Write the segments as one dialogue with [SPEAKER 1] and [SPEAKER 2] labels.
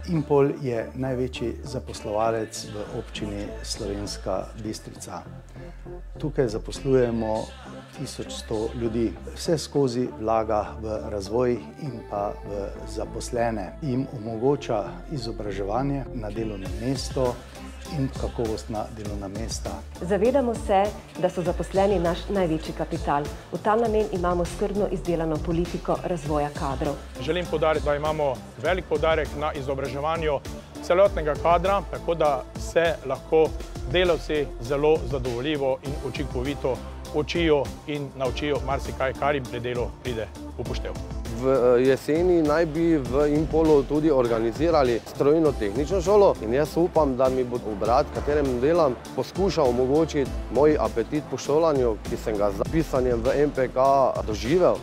[SPEAKER 1] Impol je največji zaposlovalec v občini Slovenska Bistrica. Tukaj zaposlujemo 1100 ljudi. Vse skozi vlaga v razvoj in pa v zaposlene. Jim omogoča izobraževanje na delovnem mestu in kakovostna delovna mesta.
[SPEAKER 2] Zavedamo se, da so zaposleni naš največji kapital. V ta namen imamo skrbno izdelano politiko razvoja kadrov.
[SPEAKER 3] Želim poudariti, da imamo velik poudarek na izobraževanju celotnega kadra, tako da se lahko delavci zelo zadovoljivo in učinkovito učijo in naučijo marsikaj, kar jim pri delu pride v poštev.
[SPEAKER 4] V jeseni naj bi v Impolu tudi organizirali strojno-tehnično šolo in jaz upam, da mi bo obrat, v katerem delam, poskušal omogočiti moj apetit po šolanju, ki sem ga z zapisanjem v MPK doživel.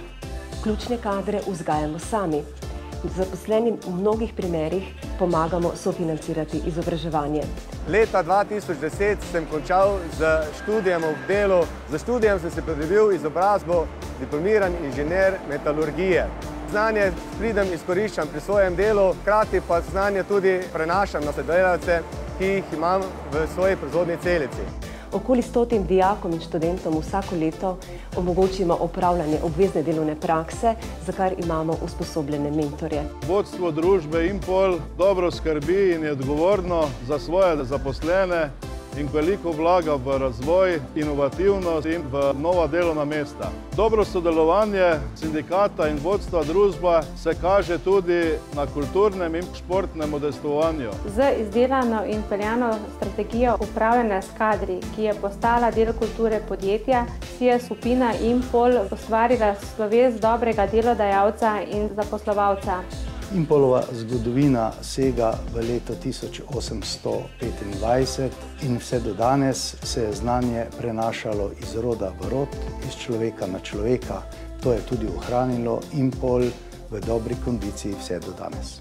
[SPEAKER 2] Ključne kadre vzgajamo sami. Zaposlenim v mnogih primerih pomagamo sofinancirati izobraževanje.
[SPEAKER 5] Leta 2010 sem končal z študijem ob delu. Za študijem sem se pridobil izobrazbo diplomiran inženir metalurgije. Znanje pridem izkoriščam pri svojem delu, hkrati pa znanje tudi prenašam na sodelavce, ki jih imam v svoji proizvodni celici.
[SPEAKER 2] Okoli 100 dijakom in študentom vsako leto omogočimo opravljanje obvezne delovne prakse, za kar imamo usposobljene mentorje.
[SPEAKER 6] Vodstvo družbe Impol dobro skrbi in je odgovorno za svoje zaposlene in veliko vlaga v razvoj, inovativnost in v nova delovna mesta. Dobro sodelovanje sindikata in vodstva družbe se kaže tudi na kulturnem in športnem udejstvovanju.
[SPEAKER 7] Z izdelano in peljano strategijo upravljanja s kadri, ki je postala del kulture podjetja, si je skupina Impol ustvarila sloves dobrega delodajalca in zaposlovalca.
[SPEAKER 1] Impolova zgodovina sega v leto 1825 in vse do danes se je znanje prenašalo iz roda v rod, iz človeka na človeka. To je tudi ohranilo Impol v dobri kondiciji vse do danes.